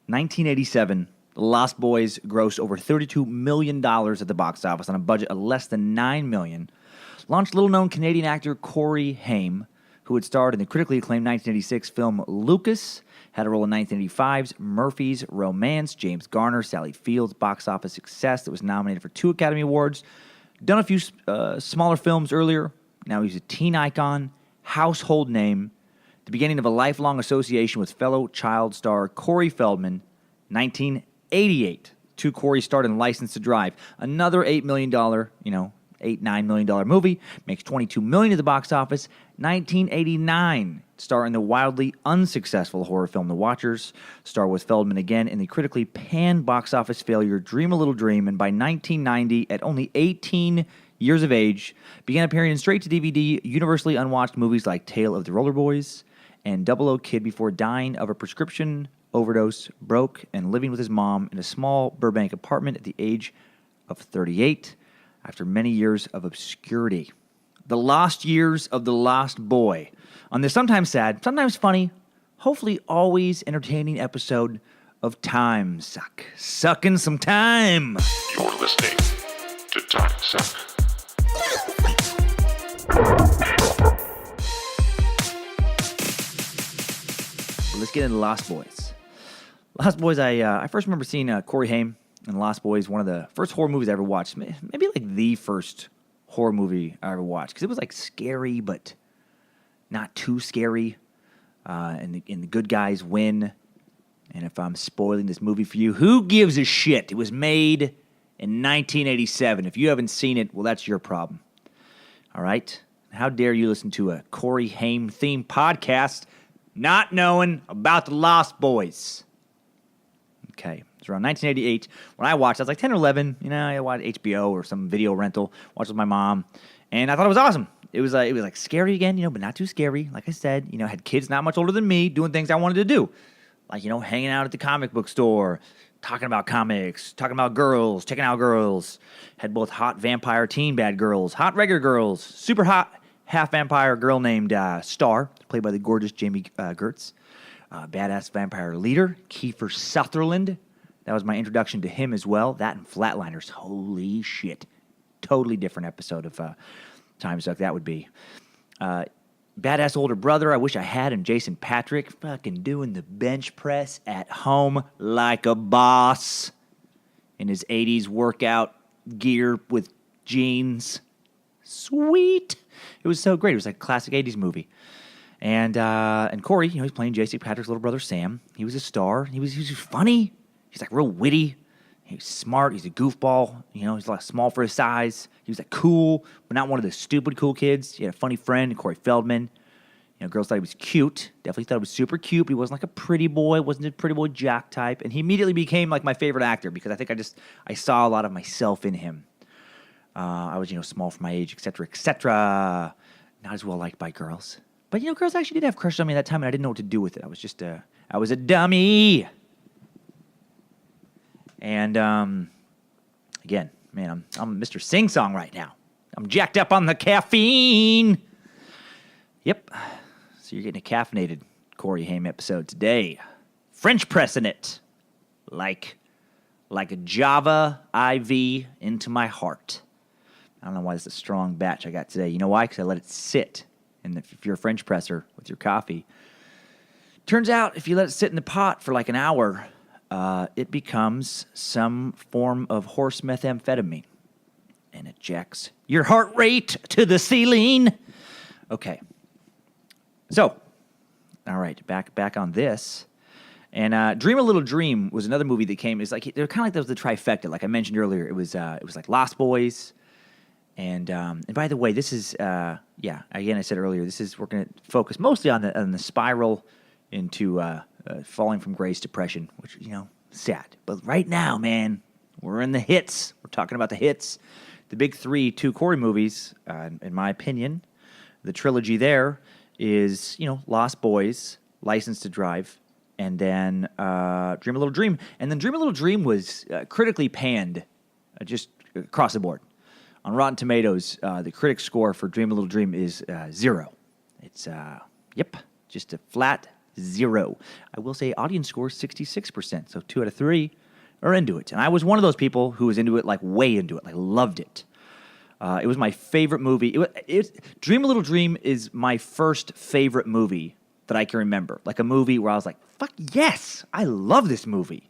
1987, The Lost Boys grossed over $32 million at the box office on a budget of less than $9 million. Launched little-known Canadian actor Corey Haim, who had starred in the critically acclaimed 1986 film Lucas, had a role in 1985's Murphy's Romance. James Garner, Sally Field's box office success that was nominated for 2 Academy Awards. Done a few smaller films earlier. Now he's a teen icon, household name. The beginning of a lifelong association with fellow child star Corey Feldman. 1988, Corey starred in License to Drive. Another $8 million, $9 million movie. Makes $22 million at the box office. 1989, star in the wildly unsuccessful horror film The Watchers. Star with Feldman again in the critically panned box office failure Dream a Little Dream. And by 1990, at only 18 years of age, began appearing in straight-to-DVD, universally unwatched movies like Tale of the Roller Boys and Double O Kid before dying of a prescription overdose, broke, and living with his mom in a small Burbank apartment at the age of 38 after many years of obscurity. The Lost Years of the Lost Boy on this sometimes sad, sometimes funny, hopefully always entertaining episode of Timesuck. Sucking some time. You're listening to Timesuck. Let's get into Lost Boys. Lost Boys, I first remember seeing Corey Haim in Lost Boys, one of the first horror movies I ever watched. Maybe like the first horror movie I ever watched, because it was like scary, but not too scary. And the good guys win. And if I'm spoiling this movie for you, who gives a shit? It was made in 1987. If you haven't seen it, well, that's your problem. All right? How dare you listen to a Corey Haim themed podcast not knowing about the Lost Boys? Okay, it was around 1988 when I watched. I was like 10 or 11. I watched HBO or some video rental. Watched with my mom, and I thought it was awesome. It was like scary again, but not too scary. Like I said, had kids not much older than me doing things I wanted to do, like hanging out at the comic book store, talking about comics, talking about girls, checking out girls. Had both hot vampire teen bad girls, hot regular girls, super hot half vampire girl named Star, played by the gorgeous Jamie Gertz. Badass vampire leader, Kiefer Sutherland. That was my introduction to him as well. That and Flatliners. Holy shit. Totally different episode of Timesuck that would be. Badass older brother I wish I had, and Jason Patrick fucking doing the bench press at home like a boss in his 80s workout gear with jeans. Sweet. It was so great. It was like a classic 80s movie. And Corey, he's playing J.C. Patrick's little brother Sam. He was a star. He was funny. He's like real witty. He's smart. He's a goofball. He's like small for his size. He was like cool, but not one of the stupid cool kids. He had a funny friend, Corey Feldman. Girls thought he was cute. Definitely thought he was super cute. But he wasn't like a pretty boy. Wasn't a pretty boy jock type. And he immediately became like my favorite actor because I think I saw a lot of myself in him. I was small for my age, etc., etc. Not as well liked by girls. But, girls actually did have crushes on me at that time, and I didn't know what to do with it. I was a dummy. And, again, man, I'm Mr. Sing-Song right now. I'm jacked up on the caffeine. Yep. So you're getting a caffeinated Corey Haim episode today. French pressing it. Like a Java IV into my heart. I don't know why this is a strong batch I got today. You know why? Because I let it sit. And if you're a French presser with your coffee, turns out if you let it sit in the pot for like an hour, it becomes some form of horse methamphetamine. And it jacks your heart rate to the ceiling. Okay. So, all right, back on this. And Dream a Little Dream was another movie that came. It's like they're kind of like the trifecta. Like I mentioned earlier, it was like Lost Boys. And by the way, this is again I said earlier, we're going to focus mostly on the spiral into falling from grace depression, which sad. But right now, man, we're in the hits. We're talking about the hits, the big 2 Corey movies. In my opinion, the trilogy there is Lost Boys, License to Drive, and then Dream a Little Dream. And then Dream a Little Dream was critically panned, just across the board. On Rotten Tomatoes, the critic score for Dream a Little Dream is 0. It's, just a flat 0. I will say audience score 66%, so 2 out of 3 are into it. And I was one of those people who was into it, like way into it, like loved it. It was my favorite movie. Dream a Little Dream is my first favorite movie that I can remember. Like a movie where I was like, fuck yes, I love this movie.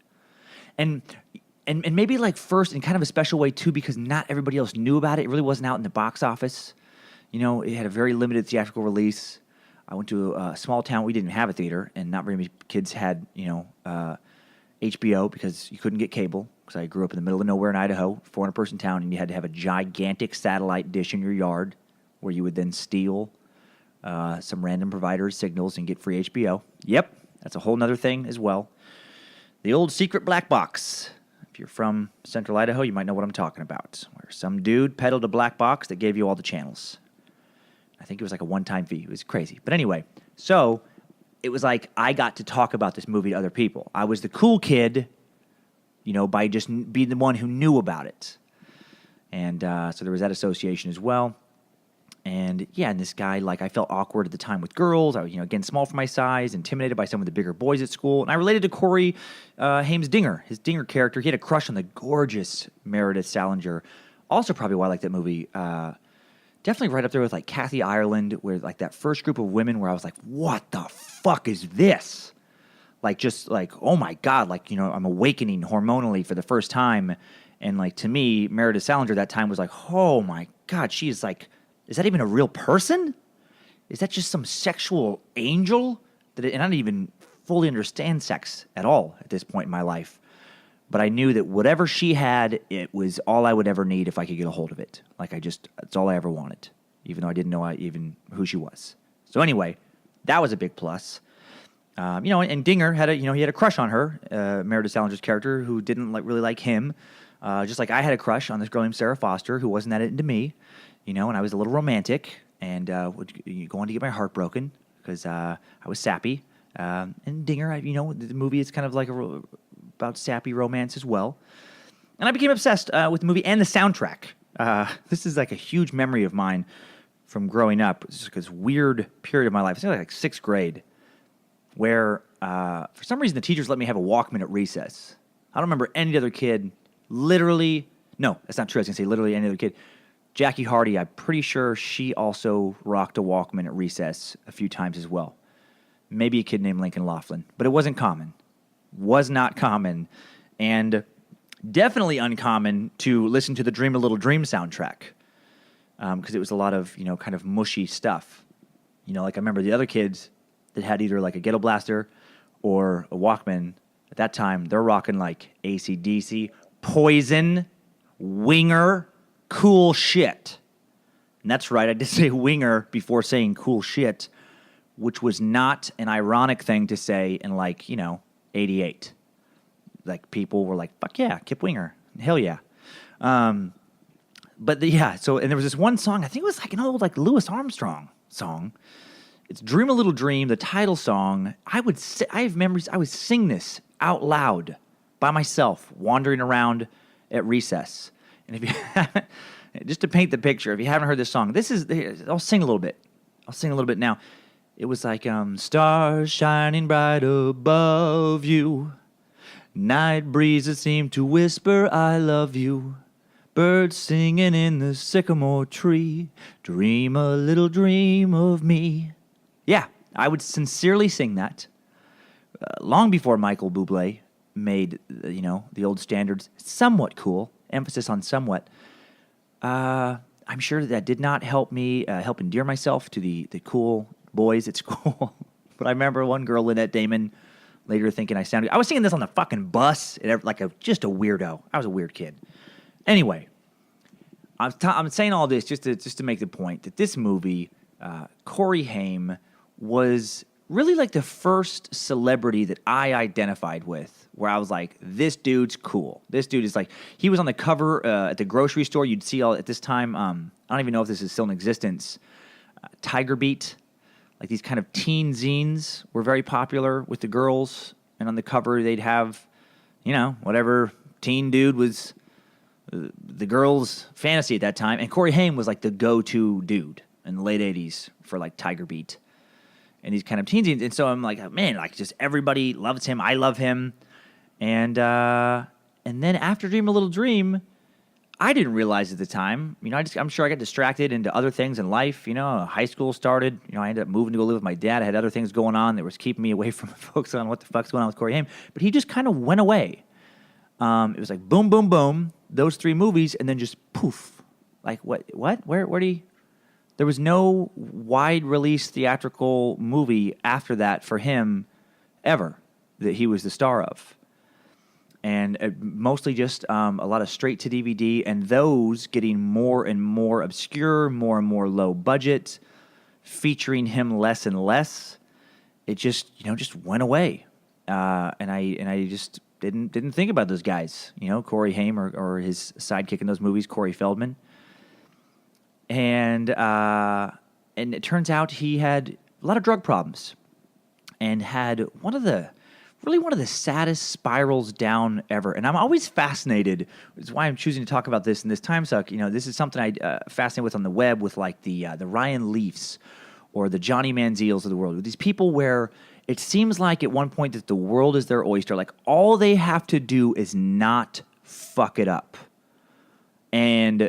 And maybe like first in kind of a special way too, because not everybody else knew about it. It really wasn't out in the box office. You know, it had a very limited theatrical release. I went to a small town. We didn't have a theater, and not very many kids had, HBO because you couldn't get cable. Because I grew up in the middle of nowhere in Idaho, 400-person town, and you had to have a gigantic satellite dish in your yard where you would then steal some random provider's signals and get free HBO. Yep, that's a whole nother thing as well. The old secret black box. If you're from central Idaho, you might know what I'm talking about. Where some dude peddled a black box that gave you all the channels. I think it was like a one-time fee. It was crazy. But anyway, so it was like I got to talk about this movie to other people. I was the cool kid, by just being the one who knew about it. And so there was that association as well. And yeah, and this guy, like, I felt awkward at the time with girls. I was, again, small for my size, intimidated by some of the bigger boys at school. And I related to Corey Haim's Dinger, his Dinger character. He had a crush on the gorgeous Meredith Salinger. Also probably why I like that movie. Definitely right up there with, like, Kathy Ireland, where, like, that first group of women where I was like, what the fuck is this? Like, just, like, oh, my God. Like, I'm awakening hormonally for the first time. And, like, to me, Meredith Salinger that time was like, oh, my God, she is, like... Is that even a real person? Is that just some sexual angel? And I don't even fully understand sex at all at this point in my life. But I knew that whatever she had, it was all I would ever need if I could get a hold of it. Like, that's all I ever wanted, even though I didn't know even who she was. So anyway, that was a big plus. And Dinger had he had a crush on her, Meredith Salinger's character, who didn't really like him. Just like I had a crush on this girl named Sarah Foster, who wasn't that into me. And I was a little romantic and would go on to get my heart broken because I was sappy. And Dinger, the movie is kind of like about sappy romance as well. And I became obsessed with the movie and the soundtrack. This is like a huge memory of mine from growing up. It's just this weird period of my life. It's like sixth grade where for some reason the teachers let me have a Walkman at recess. I don't remember any other kid no, that's not true. I was going to say literally any other kid. Jackie Hardy, I'm pretty sure she also rocked a Walkman at recess a few times as well. Maybe a kid named Lincoln Laughlin, but it wasn't common. Was not common. And definitely uncommon to listen to the Dream a Little Dream soundtrack because it was a lot of, kind of mushy stuff. Like I remember the other kids that had either like a Ghetto Blaster or a Walkman at that time, they're rocking like AC/DC, Poison, Winger, cool shit. And that's right, I did say Winger before saying cool shit, which was not an ironic thing to say in 88. Like people were like, fuck yeah, Kip Winger. Hell yeah. And there was this one song, I think it was like an old Louis Armstrong song. It's Dream a Little Dream, the title song. I have memories, I would sing this out loud by myself, wandering around at recess. And if you haven't, just to paint the picture, if you haven't heard this song, I'll sing a little bit. I'll sing a little bit now. It was like, stars shining bright above you. Night breezes seem to whisper, I love you. Birds singing in the sycamore tree. Dream a little dream of me. Yeah, I would sincerely sing that. Long before Michael Bublé made, the old standards somewhat cool. Emphasis on somewhat. I'm sure that did not help me help endear myself to the cool boys at school. But I remember one girl, Lynette Damon, later thinking I was singing this on the fucking bus, just a weirdo. I was a weird kid. Anyway, I'm saying all this just to make the point that this movie, Cory Haim, was really like the first celebrity that I identified with, where I was like, this dude's cool. This dude is he was on the cover at the grocery store. You'd see at this time, I don't even know if this is still in existence, Tiger Beat. Like these kind of teen zines were very popular with the girls. And on the cover, they'd have, whatever teen dude was the girl's fantasy at that time. And Cory Haim was like the go-to dude in the late 80s for Tiger Beat. and he's kind of teensy. And so I'm like, man, like just everybody loves him. I love him. And then after Dream a Little Dream, I didn't realize at the time, I'm sure I got distracted into other things in life. High school started. I ended up moving to go live with my dad. I had other things going on that was keeping me away from focusing on what the fuck's going on with Cory Haim. But he just kind of went away. It was like boom, boom, boom, those 3 movies, and then just poof. Like what? Where did he? There was no wide release theatrical movie after that for him ever that he was the star of. And mostly just a lot of straight to DVD, and those getting more and more obscure, more and more low budget, featuring him less and less. It just went away, and I just didn't think about those guys. Cory Haim or his sidekick in those movies, Corey Feldman, and it turns out he had a lot of drug problems, and had one of the saddest spirals down ever. And I'm always fascinated. It's why I'm choosing to talk about this in this Timesuck. This is something I fascinate with on the web, with like the Ryan Leafs or the Johnny Manziels of the world. With these people where it seems like at one point that the world is their oyster. Like all they have to do is not fuck it up. And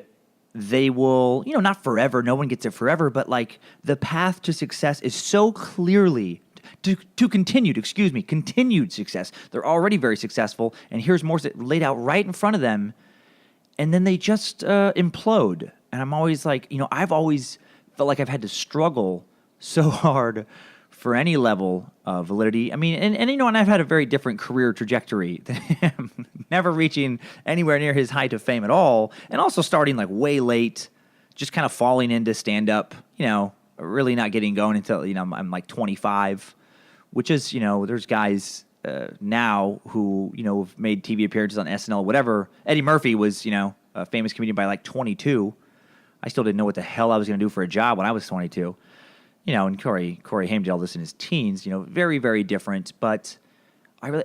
they will, not forever. No one gets it forever. But like the path to success is so clearly continued success. They're already very successful, and here's more laid out right in front of them, and then they just implode. And I'm always like, I've always felt like I've had to struggle so hard for any level of validity. I mean, and I've had a very different career trajectory than him, never reaching anywhere near his height of fame at all, and also starting like way late, just kind of falling into stand-up, really not getting going until, I'm like 25. Which is, there's guys now who, have made TV appearances on SNL, whatever. Eddie Murphy was, a famous comedian by like 22. I still didn't know what the hell I was going to do for a job when I was 22. And Cory Haim did all this in his teens, very, very different. But I'm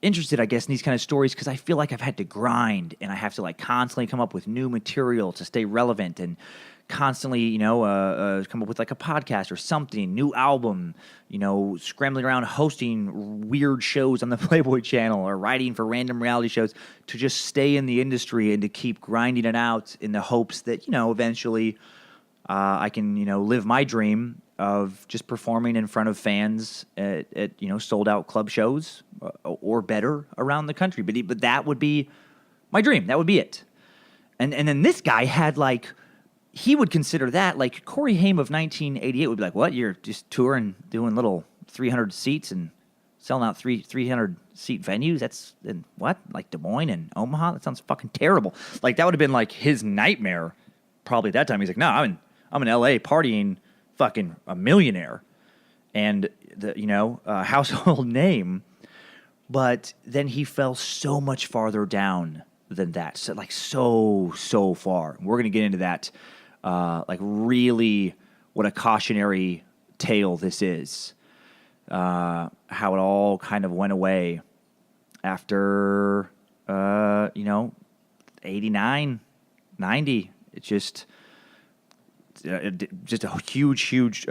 interested, I guess, in these kind of stories because I feel like I've had to grind and I have to like constantly come up with new material to stay relevant and constantly, come up with like a podcast or something, new album, scrambling around hosting weird shows on the Playboy channel or writing for random reality shows to just stay in the industry and to keep grinding it out in the hopes that, eventually I can, live my dream of just performing in front of fans at sold out club shows or better around the country. But that would be my dream. That would be it. And then this guy had like, he would consider that, like Cory Haim of 1988 would be like, what? You're just touring, doing little 300 seats and selling out 300 seat venues? That's in what? Like Des Moines and Omaha? That sounds fucking terrible. Like that would have been like his nightmare probably at that time. He's like, no, I'm in LA partying, fucking a millionaire and the, household name. But then he fell so much farther down than that. So like so far. We're going to get into that. Like really what a cautionary tale this is. How it all kind of went away after, 89, 90. It's just a huge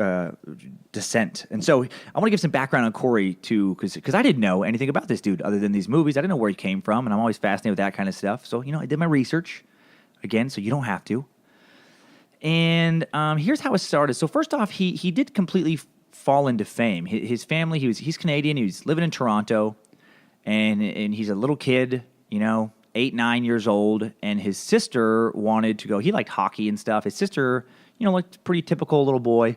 descent. And so I want to give some background on Cory too, because I didn't know anything about this dude other than these movies. I didn't know where he came from, and I'm always fascinated with that kind of stuff. So, I did my research again, so you don't have to. And here's how it started. So first off, he did completely fall into fame. His family, he's Canadian. He was living in Toronto, and he's a little kid, 8, 9 years old, and his sister wanted to go. He liked hockey and stuff. His sister, like pretty typical little boy.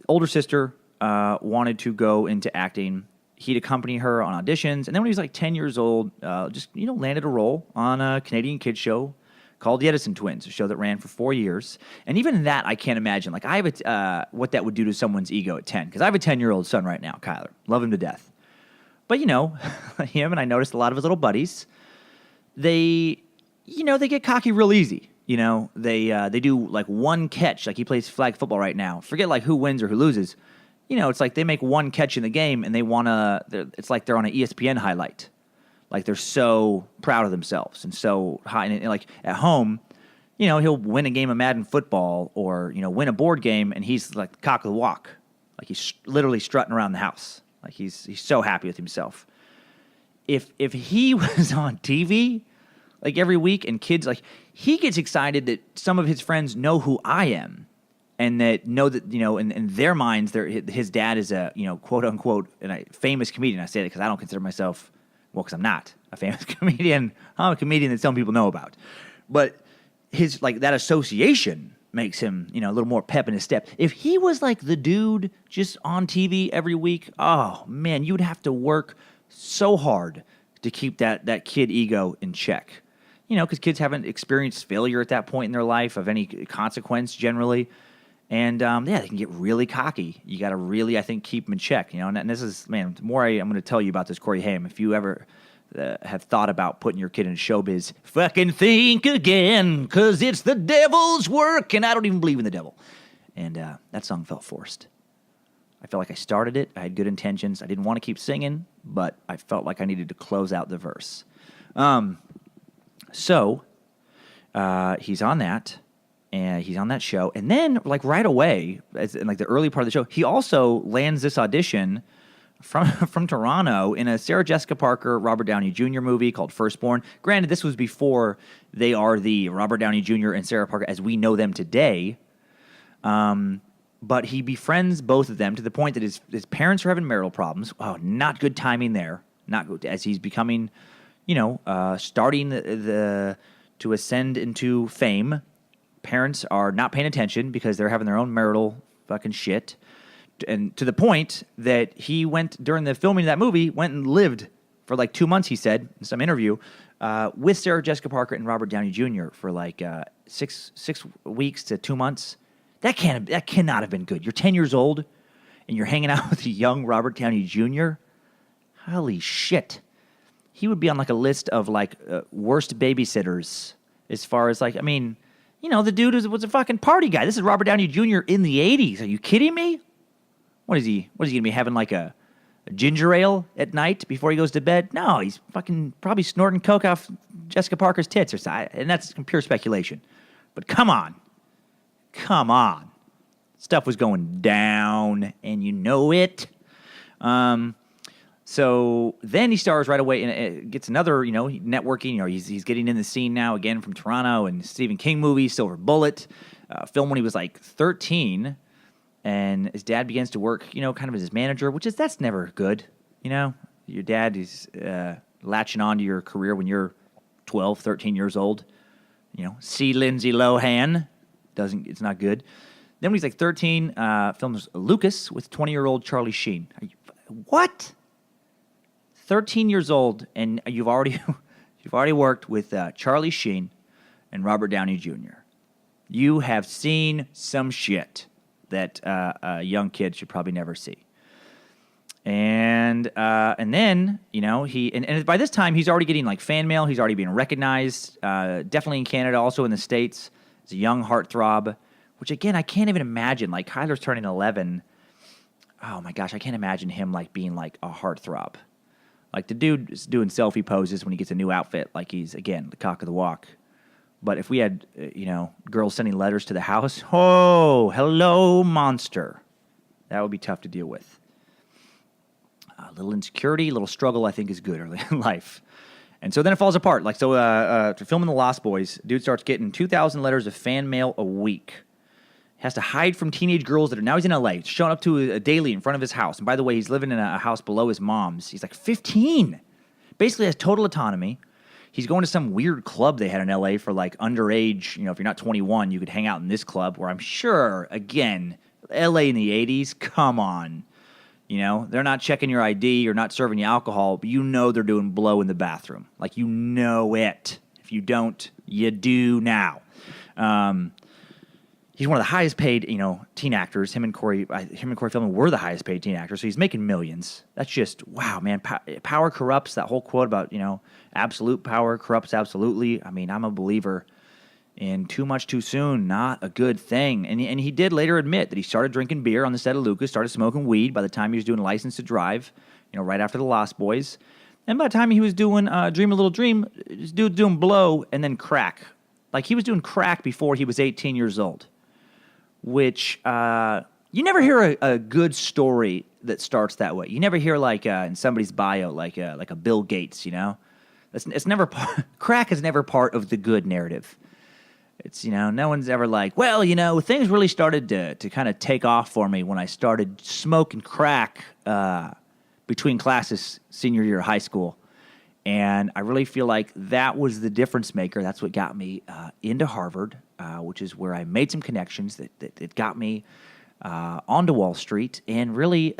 Older sister wanted to go into acting. He'd accompany her on auditions, and then when he was like 10 years old, just landed a role on a Canadian kids show called The Edison Twins, a show that ran for 4 years. And even in that, I can't imagine. Like, I have what that would do to someone's ego at 10. Because I have a 10-year-old son right now, Kyler. Love him to death. But, him and I noticed a lot of his little buddies, they get cocky real easy. They do, like, one catch. Like, he plays flag football right now. Forget, like, who wins or who loses. It's like they make one catch in the game, and they want to – it's like they're on an ESPN highlight. Like, they're so proud of themselves and so high. And like, at home, he'll win a game of Madden football or, win a board game, and he's like the cock of the walk. Like he's literally strutting around the house. Like he's so happy with himself. If he was on TV like every week and kids like he gets excited that some of his friends know who I am and that know that in their minds his dad is a quote unquote and a famous comedian. I say that because I don't consider myself because I'm not a famous comedian. I'm a comedian that some people know about, but his like that association makes him, a little more pep in his step. If he was like the dude just on TV every week, oh man, you would have to work so hard to keep that kid ego in check. Because kids haven't experienced failure at that point in their life of any consequence generally. And they can get really cocky. You got to really, I think, keep them in check. And this is, man, the more I'm going to tell you about this Cory Haim, if you ever have thought about putting your kid in showbiz, fucking think again, because it's the devil's work, and I don't even believe in the devil. And that song felt forced. I felt like I started it. I had good intentions. I didn't want to keep singing, but I felt like I needed to close out the verse. So he's on that, and he's on that show. And then, like, right away, in like the early part of the show, he also lands this audition from Toronto in a Sarah Jessica Parker, Robert Downey Jr. movie called Firstborn. Granted, this was before they are the Robert Downey Jr. and Sarah Parker as we know them today. But he befriends both of them to the point that his parents are having marital problems. Oh, not good timing there. Not good as he's becoming, starting to ascend into fame. Parents are not paying attention because they're having their own marital fucking shit. And to the point that he went, during the filming of that movie, went and lived for like 2 months, he said, in some interview, with Sarah Jessica Parker and Robert Downey Jr. for like 6 weeks to 2 months. That cannot have been good. You're 10 years old, and you're hanging out with a young Robert Downey Jr.? Holy shit. He would be on like a list of like worst babysitters as far as like, the dude was a fucking party guy. This is Robert Downey Jr. in the 80s. Are you kidding me? What is he going to be having, like a ginger ale at night before he goes to bed? No, he's fucking probably snorting coke off Jessica Parker's tits or something. And that's pure speculation. But come on. Stuff was going down, and you know it. So then he stars right away and gets another, networking. He's getting in the scene now again from Toronto and Stephen King movie, Silver Bullet, film when he was like 13. And his dad begins to work, kind of as his manager, that's never good. Your dad is latching on to your career when you're 12, 13 years old. See Lindsay Lohan. It's not good. Then when he's like 13, films Lucas with 20-year-old Charlie Sheen. What? 13 years old, and you've already worked with Charlie Sheen and Robert Downey Jr. You have seen some shit that a young kid should probably never see. And then, and by this time, he's already getting like fan mail. He's already being recognized, definitely in Canada, also in the States. He's a young heartthrob, which again, I can't even imagine. Like Kyler's turning 11. Oh my gosh, I can't imagine him like being like a heartthrob. Like the dude is doing selfie poses when he gets a new outfit. Like he's, again, the cock of the walk. But if we had, girls sending letters to the house, oh, hello, monster. That would be tough to deal with. A little insecurity, a little struggle, I think, is good early in life. And so then it falls apart. Like, so to filming The Lost Boys, dude starts getting 2,000 letters of fan mail a week. Has to hide from teenage girls that are, now he's in LA, showing up to a daily in front of his house. And by the way, he's living in a house below his mom's. He's like 15. Basically has total autonomy. He's going to some weird club they had in LA for like underage, if you're not 21, you could hang out in this club where I'm sure, again, LA in the 80s, come on. They're not checking your ID or not serving you alcohol, but they're doing blow in the bathroom. Like, it. If you don't, you do now. He's one of the highest paid, teen actors. Him and Corey Feldman were the highest paid teen actors, so he's making millions. That's just, wow, man. Power corrupts, that whole quote about, absolute power corrupts absolutely. I'm a believer in too much too soon, not a good thing. And he did later admit that he started drinking beer on the set of Lucas, started smoking weed by the time he was doing License to Drive, right after The Lost Boys. And by the time he was doing Dream a Little Dream, this dude's doing blow and then crack. Like, he was doing crack before he was 18 years old, which you never hear a good story that starts that way. You never hear, like, in somebody's bio, like a Bill Gates, you know? It's never crack is never part of the good narrative. It's, you know, no one's ever like, well, you know, things really started to kind of take off for me when I started smoking crack between classes senior year of high school. And I really feel like that was the difference maker. That's what got me into Harvard, which is where I made some connections that got me onto Wall Street, and really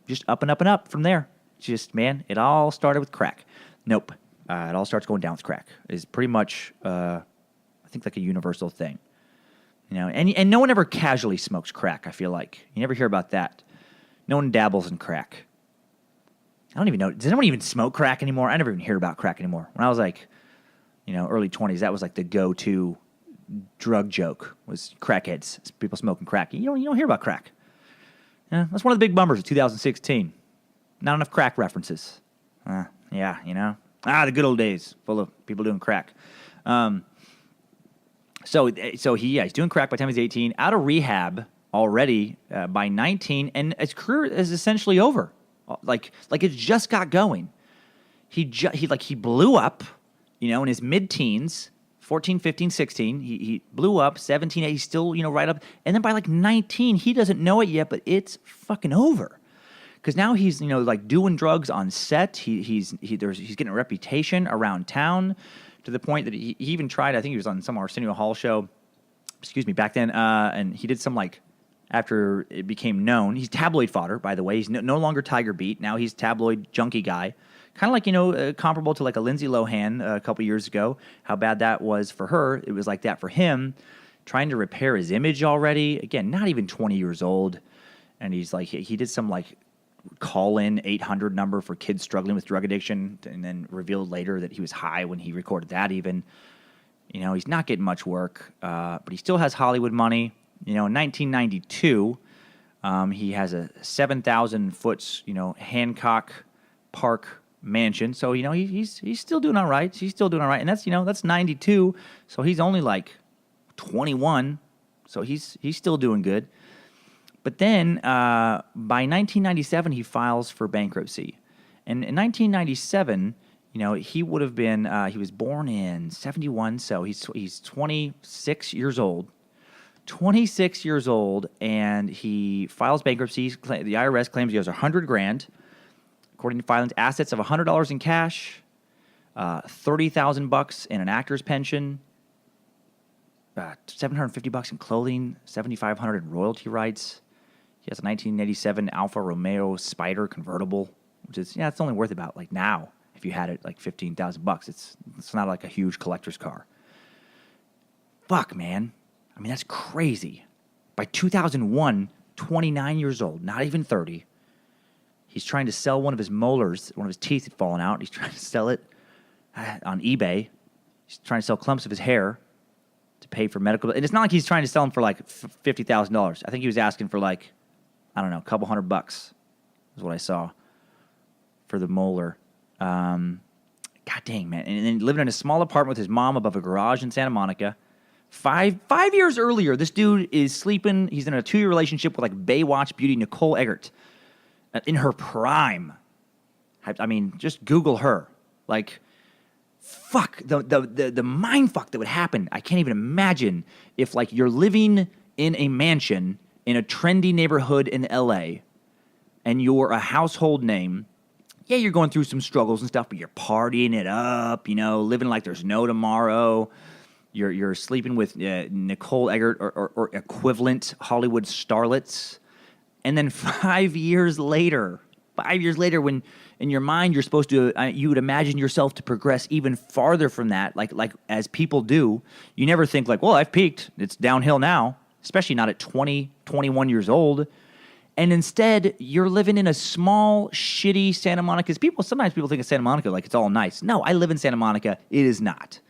just up and up and up from there. Just, man, it all started with crack. Nope. It all starts going down with crack. Is pretty much, I think, like a universal thing. You know, and no one ever casually smokes crack, I feel like. You never hear about that. No one dabbles in crack. I don't even know. Does anyone even smoke crack anymore? I never even hear about crack anymore. When I was like, you know, early 20s, that was like the go-to drug joke was crackheads, people smoking crack. You don't hear about crack. Yeah, that's one of the big bummers of 2016. Not enough crack references. Yeah, you know. The good old days, full of people doing crack. So he's doing crack by the time he's 18, out of rehab already by 19, and his career is essentially over. Like it just got going. He blew up, you know, in his mid-teens, 14, 15, 16. He blew up, 17, 18, he's still, you know, right up. And then by like 19, he doesn't know it yet, but it's fucking over. Because now he's, you know, like doing drugs on set. He's getting a reputation around town to the point that he even tried, I think he was on some Arsenio Hall show, back then, and he did some, like, after it became known. He's tabloid fodder, by the way. He's no longer Tiger Beat. Now he's tabloid junkie guy. Kind of like, you know, comparable to like a Lindsay Lohan a couple years ago. How bad that was for her. It was like that for him. Trying to repair his image already. Again, not even 20 years old. And he's like, he did some like call-in 800 number for kids struggling with drug addiction, and then revealed later that he was high when he recorded that even. You know, he's not getting much work, but he still has Hollywood money. You know, in 1992, he has a 7,000 foot, you know, Hancock Park mansion. So, you know, he's still doing all right. He's still doing all right. And that's, you know, that's 92. So he's only like 21. So he's still doing good. But then by 1997, he files for bankruptcy. And in 1997, you know, he would have been, he was born in 71. So he's 26 years old. 26 years old, and he files bankruptcy. The IRS claims he owes $100,000. According to filings, assets of $100 in cash, $30,000 in an actor's pension, $750 in clothing, $7,500 in royalty rights. He has a 1987 Alfa Romeo Spider convertible, which is, it's only worth about, like, now, if you had it, like $15,000. It's not like a huge collector's car. Fuck, man. I mean, that's crazy. By 2001, 29 years old, not even 30, he's trying to sell one of his molars. One of his teeth had fallen out. He's trying to sell it on eBay. He's trying to sell clumps of his hair to pay for medical. And it's not like he's trying to sell them for like $50,000. I think he was asking for like, I don't know, a couple $100 is what I saw for the molar. God dang, man. And then living in a small apartment with his mom above a garage in Santa Monica. Five years earlier, this dude is sleeping. He's in a 2-year relationship with like Baywatch beauty Nicole Eggert in her prime. I mean, just Google her. Like, fuck the mind fuck that would happen. I can't even imagine if like you're living in a mansion in a trendy neighborhood in LA, and you're a household name. Yeah, you're going through some struggles and stuff, but you're partying it up. You know, living like there's no tomorrow. You're sleeping with Nicole Eggert or equivalent Hollywood starlets. And then 5 years later, when in your mind you're supposed to, you would imagine yourself to progress even farther from that, like as people do. You never think like, well, I've peaked. It's downhill now, especially not at 20, 21 years old. And instead, you're living in a small, shitty Santa Monica. Sometimes people think of Santa Monica like it's all nice. No, I live in Santa Monica. It is not.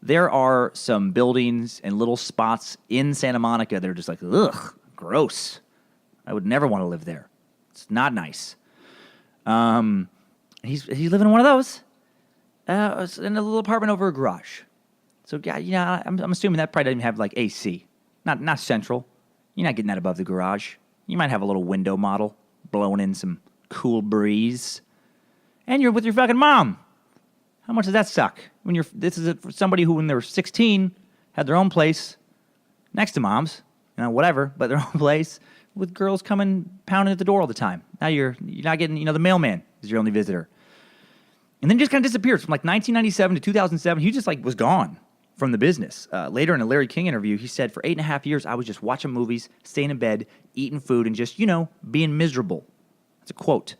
There are some buildings and little spots in Santa Monica that are just like, ugh, gross. I would never want to live there. It's not nice. He's living in one of those in a little apartment over a garage. So, yeah, I'm assuming that probably doesn't have like AC. Not central. You're not getting that above the garage. You might have a little window model blowing in some cool breeze. And you're with your fucking mom. How much does that suck? This is for somebody who, when they were 16, had their own place next to mom's, whatever, but their own place with girls coming pounding at the door all the time. Now you're not getting, the mailman is your only visitor. And then he just kind of disappears from like 1997 to 2007. He just like was gone from the business. Later in a Larry King interview, he said, for 8.5 years, I was just watching movies, staying in bed, eating food, and just, being miserable. That's a quote.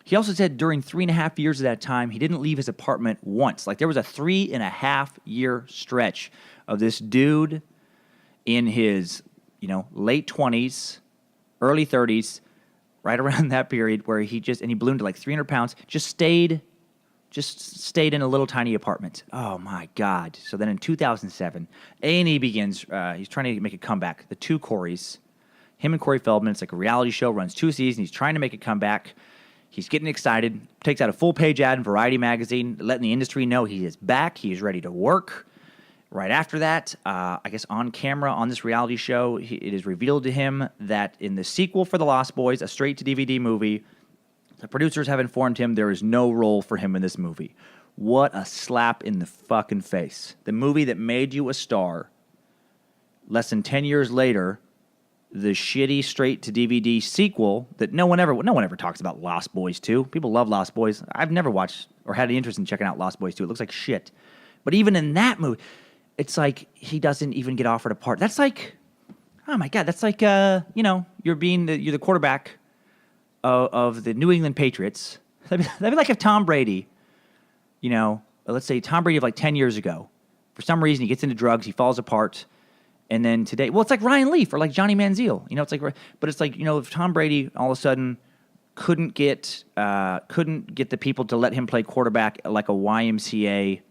He also said during 3.5 years of that time, he didn't leave his apartment once. Like there was a 3.5-year stretch of this dude in his, late 20s, early 30s, right around that period where he ballooned to like 300 pounds, just stayed in a little tiny apartment. Oh, my God. So then in 2007, A&E begins. He's trying to make a comeback. The two Corys, him and Corey Feldman, it's like a reality show, runs 2 seasons. He's trying to make a comeback. He's getting excited, takes out a full-page ad in Variety magazine, letting the industry know he is back. He is ready to work. Right after that, I guess on camera on this reality show, it is revealed to him that in the sequel for The Lost Boys, a straight-to-DVD movie, the producers have informed him there is no role for him in this movie. What a slap in the fucking face. The movie that made you a star, less than 10 years later, the shitty straight-to-DVD sequel that no one ever talks about Lost Boys 2. People love Lost Boys. I've never watched or had any interest in checking out Lost Boys 2. It looks like shit. But even in that movie, it's like he doesn't even get offered a part. That's like, oh my God, that's like, you're the quarterback of the New England Patriots. That'd be like if Tom Brady, let's say Tom Brady of like 10 years ago, for some reason he gets into drugs, he falls apart, and then today, well, it's like Ryan Leaf or like Johnny Manziel, but it's like, if Tom Brady all of a sudden couldn't get the people to let him play quarterback at like a YMCA,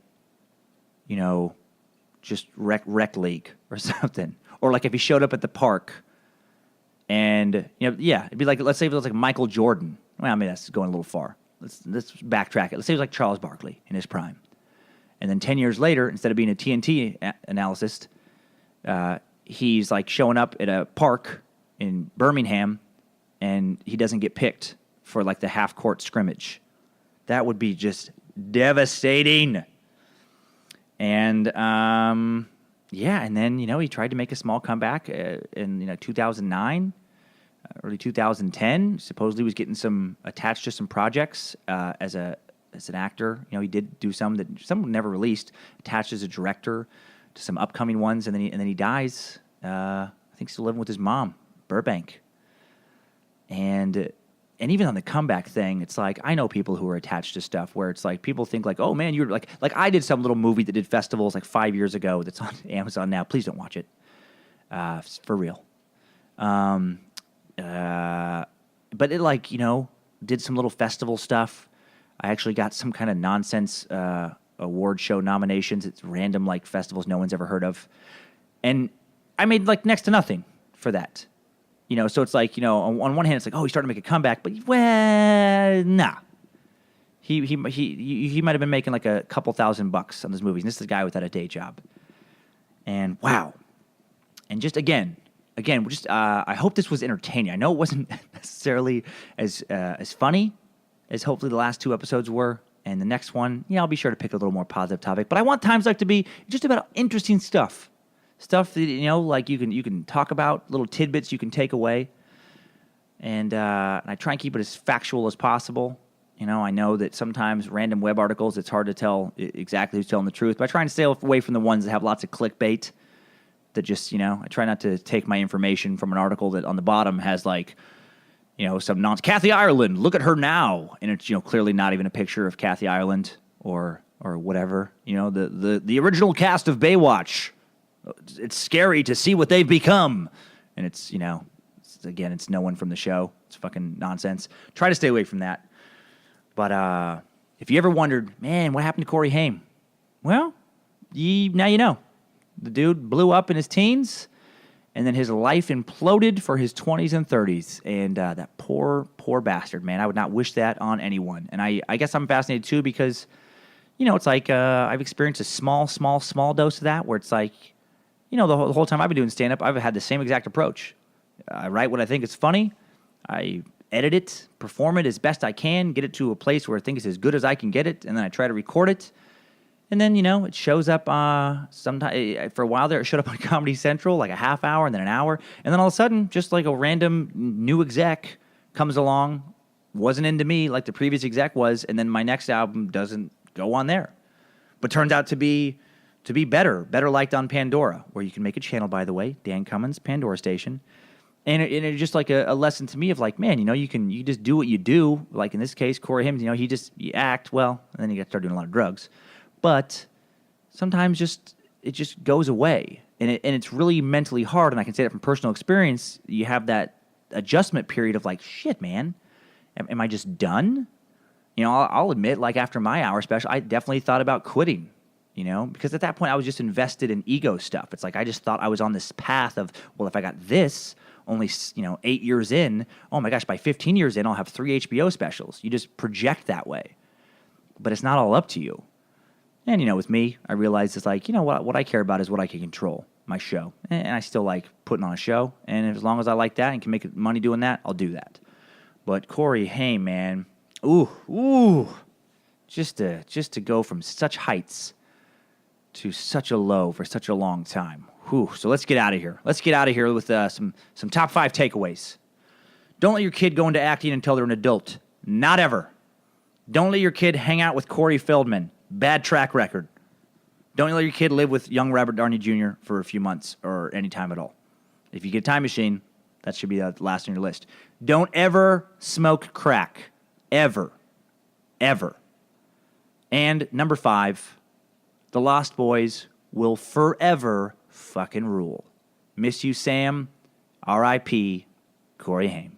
just rec league or something, or like if he showed up at the park. And, it'd be like, let's say it was like Michael Jordan. Well, I mean, that's going a little far. Let's backtrack it. Let's say it was like Charles Barkley in his prime. And then 10 years later, instead of being a TNT analyst, he's like showing up at a park in Birmingham, and he doesn't get picked for like the half-court scrimmage. That would be just devastating. And, and then, he tried to make a small comeback in 2009, early 2010. Supposedly was getting attached to some projects as an actor. He did do some never released, attached as a director to some upcoming ones, and then he dies. I think still living with his mom, Burbank. And even on the comeback thing, it's like, I know people who are attached to stuff where it's like, people think like, oh man, you're like I did some little movie that did festivals like 5 years ago that's on Amazon now. Please don't watch it. For real. But it did some little festival stuff. I actually got some kind of nonsense award show nominations. It's random like festivals no one's ever heard of. And I made like next to nothing for that. So it's like, on one hand, it's like, oh, he's starting to make a comeback, but nah. He might have been making like a couple $1,000 on this movie. And this is a guy without a day job. And wow. And just again, I hope this was entertaining. I know it wasn't necessarily as funny as hopefully the last 2 episodes were. And the next one, I'll be sure to pick a little more positive topic. But I want Timesuck to be just about interesting stuff. Stuff that, like you can talk about, little tidbits you can take away. And I try and keep it as factual as possible. I know that sometimes random web articles, it's hard to tell exactly who's telling the truth. But I try and stay away from the ones that have lots of clickbait. That just, I try not to take my information from an article that on the bottom has like, some nonsense. Kathy Ireland, look at her now. And it's, clearly not even a picture of Kathy Ireland or whatever. The original cast of Baywatch. It's scary to see what they've become. And it's, it's no one from the show. It's fucking nonsense. Try to stay away from that. But if you ever wondered, man, what happened to Corey Haim? Well, now you know. The dude blew up in his teens, and then his life imploded for his 20s and 30s. And that poor bastard, man. I would not wish that on anyone. And I guess I'm fascinated, too, because, it's like I've experienced a small dose of that where it's like, the whole time I've been doing stand-up, I've had the same exact approach. I write what I think is funny. I edit it, perform it as best I can, get it to a place where I think it's as good as I can get it, and then I try to record it. And then, it shows up sometime. For a while there, it showed up on Comedy Central, like a half hour and then an hour. And then all of a sudden, just like a random new exec comes along, wasn't into me like the previous exec was, and then my next album doesn't go on there. But turns out to be better liked on Pandora, where you can make a channel, by the way, Dan Cummins, Pandora Station. And it's just like a lesson to me of like, man, you just do what you do. Like in this case, Cory Haim, you act well, and then you got to start doing a lot of drugs. But sometimes it just goes away, and it's really mentally hard. And I can say that from personal experience. You have that adjustment period of like, shit, man, am I just done? I'll admit, like after my hour special, I definitely thought about quitting. Because at that point I was just invested in ego stuff. It's like I just thought I was on this path of, well, if I got this only 8 years in, oh my gosh, by 15 years in I'll have 3 HBO specials. You just project that way, but it's not all up to you. And, with me, I realized it's like, what I care about is what I can control, my show. And I still like putting on a show. And as long as I like that and can make money doing that, I'll do that. But Cory Haim, man, just to go from such heights to such a low for such a long time. So let's get out of here. Let's get out of here with some top 5 takeaways. Don't let your kid go into acting until they're an adult. Not ever. Don't let your kid hang out with Corey Feldman. Bad track record. Don't let your kid live with young Robert Downey Jr. for a few months or any time at all. If you get a time machine, that should be the last on your list. Don't ever smoke crack. Ever. Ever. And number 5, the Lost Boys will forever fucking rule. Miss you, Sam. R.I.P. Cory Haim.